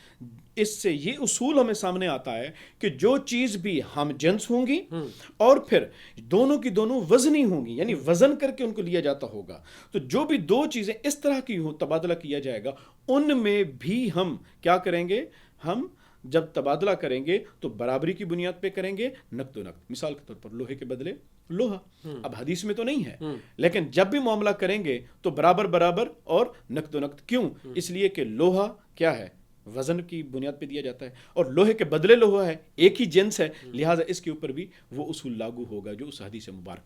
اس سے یہ اصول ہمیں سامنے آتا ہے کہ جو چیز بھی ہم جنس ہوں گی اور پھر دونوں کی دونوں وزنی ہوں گی, یعنی وزن کر کے ان کو لیا جاتا ہوگا, تو جو بھی 2 چیزیں اس طرح کی ہوں تبادلہ کیا جائے گا ان میں بھی ہم کیا کریں گے, ہم جب تبادلہ کریں گے تو برابری کی بنیاد پہ کریں گے, نقد و نقد. مثال کے طور پر لوہے کے بدلے لوہا, اب حدیث میں تو نہیں ہے لیکن جب بھی معاملہ کریں گے تو برابر برابر اور نقد و نقد. کیوں؟ اس لیے کہ لوہا کیا ہے, وزن کی بنیاد پہ دیا جاتا ہے, اور لوہے کے بدلے لوہا ہے, ایک ہی جنس ہے, لہٰذا اس کے اوپر بھی وہ اصول لاگو ہوگا جو اس حدیث مبارک.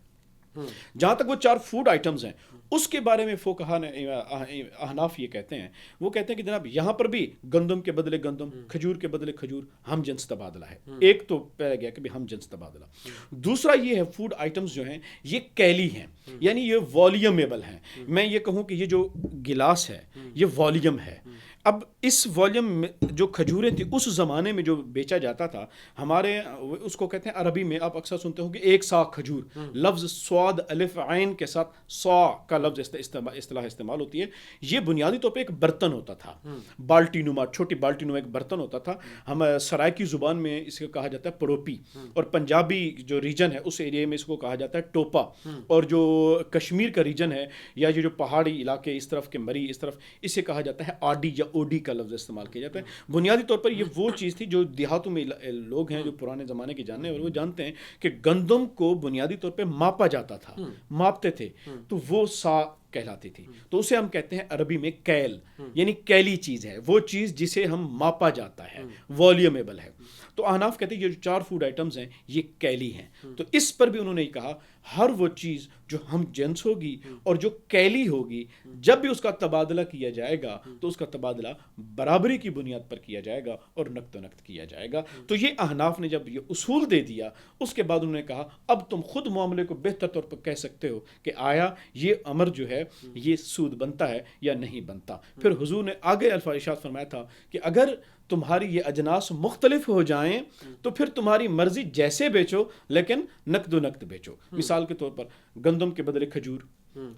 جہاں تک وہ 4 فوڈ آئٹمز ہیں اس کے بارے میں فقہا نے, احناف یہ کہتے ہیں, وہ کہتے ہیں کہ جناب یہاں پر بھی گندم کے بدلے گندم, کھجور کے بدلے کھجور, ہم جنس تبادلہ ہے. ایک تو پہ گیا کہ بھی ہم جنس تبادلہ. دوسرا یہ ہے فوڈ آئٹمز جو ہیں یہ کیلی ہیں, یعنی یہ والیومیبل ہیں. میں یہ کہوں کہ یہ جو گلاس ہے یہ والیوم ہے. اب اس والیوم میں جو کھجوریں تھیں اس زمانے میں جو بیچا جاتا تھا, ہمارے اس کو کہتے ہیں عربی میں آپ اکثر سنتے ہوں کہ 1 سا کھجور, لفظ صاد الف عین کے ساتھ سا کا لفظ اصطلاح استعمال ہوتی ہے. یہ بنیادی طور پہ ایک برتن ہوتا تھا, بالٹی نما, چھوٹی بالٹی نما ایک برتن ہوتا تھا. ہم سرائکی زبان میں اس کو کہا جاتا ہے پروپی, اور پنجابی جو ریجن ہے اس ایریا میں اس کو کہا جاتا ہے ٹوپا, اور جو کشمیر کا ریجن ہے یا یہ جو پہاڑی علاقے اس طرف کے مری اس طرف, اسے کہا جاتا ہے آڈی یا اوڈی کا لفظ استعمال کیا جاتا ہے. بنیادی طور پر یہ وہ چیز تھی جو دیہاتوں میں لوگ ہیں جو پرانے زمانے کے جاننے والے وہ جانتے ہیں کہ گندم کو بنیادی طور پہ ماپا جاتا تھا, ماپتے تھے, تو وہ سا کہلاتی تھی. تو اسے ہم کہتے ہیں عربی میں کیل, یعنی کیلی چیز ہے, وہ چیز جسے ہم ماپا جاتا ہے, والیومیبل ہے. تو احناف کہتے ہیں یہ جو 4 فوڈ آئٹمز ہیں یہ کیلی ہیں. تو اس پر بھی انہوں نے کہا ہر وہ چیز جو ہم جنس ہوگی اور جو کیلی ہوگی, جب بھی اس کا تبادلہ کیا جائے گا تو اس کا تبادلہ برابری کی بنیاد پر کیا جائے گا اور نقد و نقد کیا جائے گا. تو یہ احناف نے جب یہ اصول دے دیا, اس کے بعد انہوں نے کہا اب تم خود معاملے کو بہتر طور پر کہہ سکتے ہو کہ آیا یہ امر جو ہے یہ سود بنتا ہے یا نہیں بنتا. پھر حضور نے آگے ارشاد فرمایا تھا کہ اگر تمہاری یہ اجناس مختلف ہو جائیں تو پھر تمہاری مرضی جیسے بیچو لیکن نقد و نقد بیچو. مثال کے طور پر گندم کے بدلے کھجور,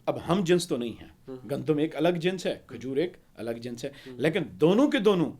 اب ہم جنس تو نہیں ہیں, گندم ایک الگ جنس ہے, کھجور ایک الگ جنس ہے, لیکن دونوں کے دونوں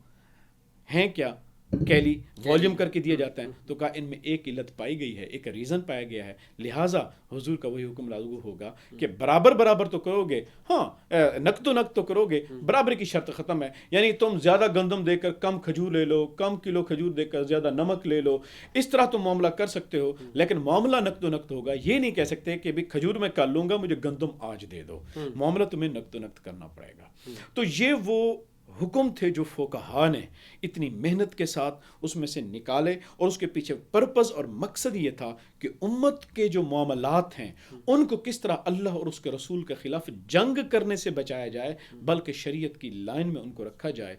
ہیں کیا, کہہ لی والیوم کر کے دیے جاتے ہیں. تو کہا ان میں ایک علت پائی گئی ہے, ایک ریزن پایا گیا ہے, لہٰذا حضور کا وہی حکم لاگو ہوگا کہ برابر تو کرو گے, ہاں نقد و نقد تو کرو گے, برابر کی شرط ختم ہے. یعنی تم زیادہ گندم دے کر کم کھجور لے لو, کم کلو کھجور دے کر زیادہ نمک لے لو, اس طرح تم معاملہ کر سکتے ہو, لیکن معاملہ نقد و نقد ہوگا. یہ نہیں کہہ سکتے کہ کھجور میں کل لوں گا, مجھے گندم آج دے دو. معاملہ تمہیں نقد و نقد کرنا پڑے گا. تو یہ وہ حکم تھے جو فقہا نے اتنی محنت کے ساتھ اس میں سے نکالے, اور اس کے پیچھے پرپز اور مقصد یہ تھا کہ امت کے جو معاملات ہیں ان کو کس طرح اللہ اور اس کے رسول کے خلاف جنگ کرنے سے بچایا جائے, بلکہ شریعت کی لائن میں ان کو رکھا جائے.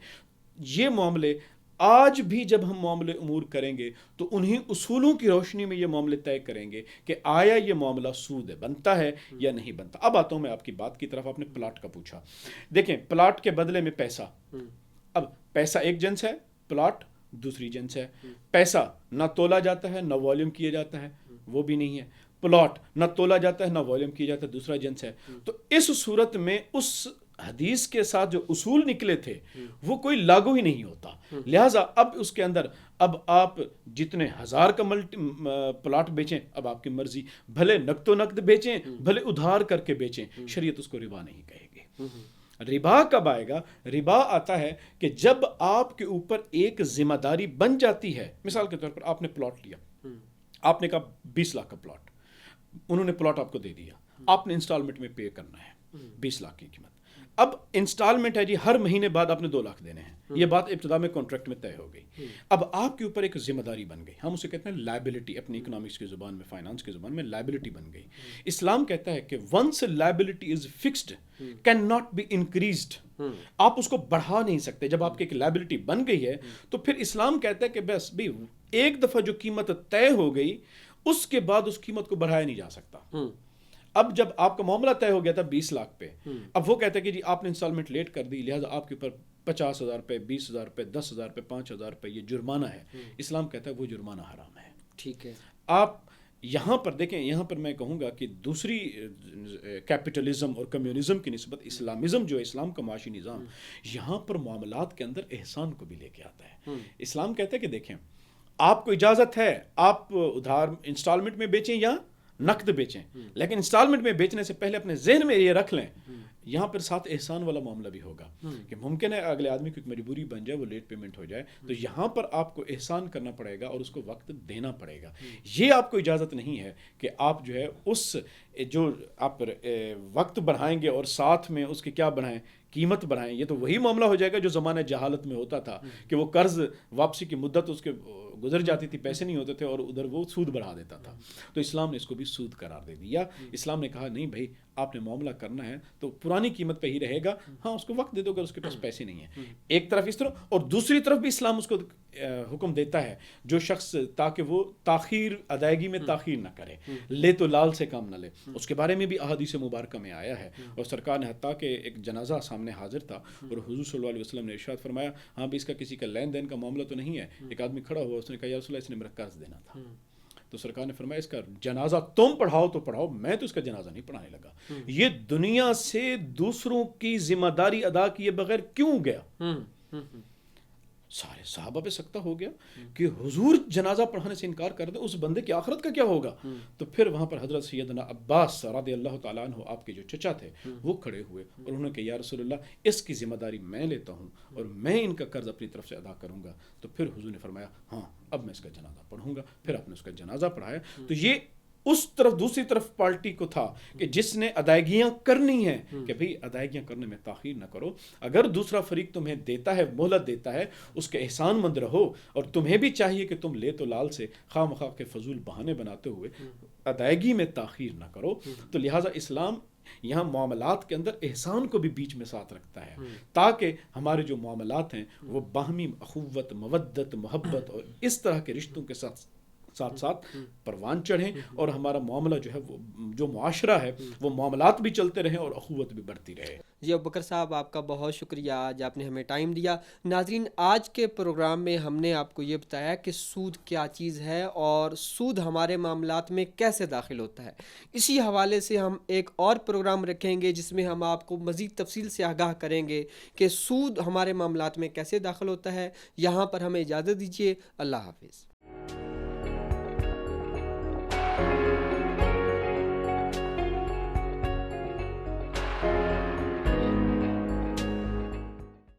یہ معاملے آج بھی جب ہم معاملے امور کریں گے تو انہی اصولوں کی روشنی میں یہ معاملے طے کریں گے کہ آیا یہ معاملہ سود بنتا ہے یا نہیں بنتا. اب آتا ہوں میں آپ کی بات کی طرف. آپ نے پلاٹ کا پوچھا. دیکھیں, پلاٹ کے بدلے میں پیسہ. اب پیسہ ایک جنس ہے, پلاٹ دوسری جنس ہے. پیسہ نہ تولا جاتا ہے نہ والیوم کیا جاتا ہے, وہ بھی نہیں ہے. پلاٹ نہ تولا جاتا ہے نہ والیوم کیا جاتا ہے, دوسرا جنس ہے. تو اس صورت میں اس حدیث کے ساتھ جو اصول نکلے تھے وہ کوئی لاگو ہی نہیں ہوتا. لہٰذا اب اس کے اندر اب آپ جتنے ہزار کا پلاٹ بیچیں, اب آپ کی مرضی, بھلے نقد و نقد بیچیں, بھلے ادھار کر کے بیچیں, شریعت اس کو ربا نہیں کہے گی. ربا کب آئے گا؟ ربا آتا ہے کہ جب آپ کے اوپر ایک ذمہ داری بن جاتی ہے. مثال کے طور پر آپ نے پلاٹ لیا, آپ نے کہا 20 لاکھ کا پلاٹ, انہوں نے پلاٹ آپ کو دے دیا, آپ نے انسٹالمنٹ میں پے کرنا ہے 20 لاکھ کی قیمت. اب انسٹالمنٹ ہے جی, ہر مہینے بعد آپ نے 2 لاکھ دینے ہیں. یہ بات ابتدا میں کانٹریکٹ میں طے ہو گئی. اب آپ کے اوپر ایک ذمہ داری بن گئی, ہم اسے کہتے ہیں لائبلٹی. اپنی اکنامکس کی زبان میں, فائنانس کی زبان میں لائبلٹی بن گئی. اسلام کہتا ہے کہ once liability is fixed cannot be increased. آپ اس کو بڑھا نہیں سکتے. جب آپ کی ایک لائبلٹی بن گئی ہے تو پھر اسلام کہتا ہے کہ بس بھی ایک دفعہ جو قیمت طے ہو گئی اس کے بعد اس قیمت کو بڑھایا نہیں جا سکتا. اب جب آپ کا معاملہ طے ہو گیا تھا 20 لاکھ پہ, اب وہ کہتے ہیں کہ جی آپ نے انسٹالمنٹ لیٹ کر دی, لہٰذا آپ کے اوپر 50,000 روپے, 20,000 روپے, 10,000 روپے, 5,000 روپے یہ جرمانہ ہے. اسلام کہتا ہے وہ جرمانہ حرام ہے. ٹھیک ہے. آپ یہاں پر دیکھیں, یہاں پر میں کہوں گا کہ دوسری کیپٹلزم اور کمیونزم کی نسبت اسلامزم جو ہے, اسلام کا معاشی نظام, یہاں پر معاملات کے اندر احسان کو بھی لے کے آتا ہے. اسلام کہتا ہے کہ دیکھیں, آپ کو اجازت ہے آپ ادھار انسٹالمنٹ میں بیچیں یا نقد بیچیں, لیکن انسٹالمنٹ میں بیچنے سے پہلے اپنے ذہن میں یہ رکھ لیں, یہاں پر ساتھ احسان والا معاملہ بھی ہوگا کہ ممکن ہے اگلے آدمی کی مجبوری بن جائے, وہ لیٹ پیمنٹ ہو جائے, تو یہاں پر آپ کو احسان کرنا پڑے گا اور اس کو وقت دینا پڑے گا. یہ آپ کو اجازت نہیں ہے کہ آپ جو ہے اس جو آپ وقت بڑھائیں گے اور ساتھ میں اس کے کیا بڑھائیں, قیمت بڑھائیں. یہ تو وہی معاملہ ہو جائے گا جو زمانہ جہالت میں ہوتا تھا کہ وہ قرض واپسی کی مدت اس کے گزر جاتی تھی, پیسے نہیں ہوتے تھے اور ادھر وہ سود بڑھا دیتا تھا. تو اسلام نے اس کو بھی سود قرار دے دیا. اسلام نے کہا نہیں بھائی, آپ نے معاملہ کرنا ہے تو پرانی قیمت پہ ہی رہے گا, ہاں اس کو وقت دے دو اگر اس کے پاس پیسے نہیں ہیں. ایک طرف اس طرح, اور دوسری طرف بھی اسلام اس کو حکم دیتا ہے جو شخص تاکہ وہ تاخیر ادائیگی میں تاخیر نہ کرے, لے تو لال سے کام نہ لے. اس کے بارے میں بھی احادیث مبارکہ میں آیا ہے, اور سرکار نے حتیٰ کہ ایک جنازہ سامنے حاضر تھا اور حضور صلی اللہ علیہ وسلم نے ارشاد فرمایا, ہاں بھی اس کا کسی کا لین دین کا معاملہ تو نہیں ہے. ایک آدمی کھڑا ہوا, اس نے کہا یا رسول اللہ اس نے میرا قرض دینا تھا. تو سرکار نے فرمایا اس کا جنازہ تم پڑھاؤ تو پڑھاؤ, میں تو اس کا جنازہ نہیں پڑھانے لگا. یہ دنیا سے دوسروں کی ذمہ داری ادا کیے بغیر کیوں گیا؟ سارے صحابہ پہ سکتہ ہو گیا کہ حضور جنازہ پڑھانے سے انکار کر دے, اس بندے کی آخرت کا کیا ہوگا؟ تو پھر وہاں پر حضرت سیدنا عباس رضی اللہ تعالیٰ عنہ, آپ کے جو چچا تھے, وہ کھڑے ہوئے اور انہوں نے کہا یا رسول اللہ اس کی ذمہ داری میں لیتا ہوں اور میں ان کا قرض اپنی طرف سے ادا کروں گا. تو پھر حضور نے فرمایا ہاں اب میں اس کا جنازہ پڑھوں گا. پھر آپ نے اس کا جنازہ پڑھایا. تو یہ اس طرف دوسری طرف پارٹی کو تھا کہ جس نے ادائیگیاں کرنی ہیں کہ بھئی ادائیگیاں کرنے میں تاخیر نہ کرو. اگر دوسرا فریق تمہیں دیتا ہے, مہلت دیتا ہے, اس کے احسان مند رہو, اور تمہیں بھی چاہیے کہ تم لے تو لال سے خواہ مخواہ کے فضول بہانے بناتے ہوئے ادائیگی میں تاخیر نہ کرو. تو لہٰذا اسلام یہاں معاملات کے اندر احسان کو بھی بیچ میں ساتھ رکھتا ہے تاکہ ہمارے جو معاملات ہیں وہ باہمی اخوت, مودت, محبت اور اس طرح کے رشتوں کے ساتھ ساتھ ساتھ پروان چڑھیں اور ہمارا معاملہ جو ہے وہ جو معاشرہ ہے وہ معاملات بھی چلتے رہیں اور اخوت بھی بڑھتی رہے۔ جی ابوبکر صاحب، آپ کا بہت شکریہ، آج آپ نے ہمیں ٹائم دیا۔ ناظرین، آج کے پروگرام میں ہم نے آپ کو یہ بتایا کہ سود کیا چیز ہے اور سود ہمارے معاملات میں کیسے داخل ہوتا ہے۔ اسی حوالے سے ہم ایک اور پروگرام رکھیں گے جس میں ہم آپ کو مزید تفصیل سے آگاہ کریں گے کہ سود ہمارے معاملات میں کیسے داخل ہوتا ہے۔ یہاں پر ہمیں اجازت دیجیے، اللہ حافظ۔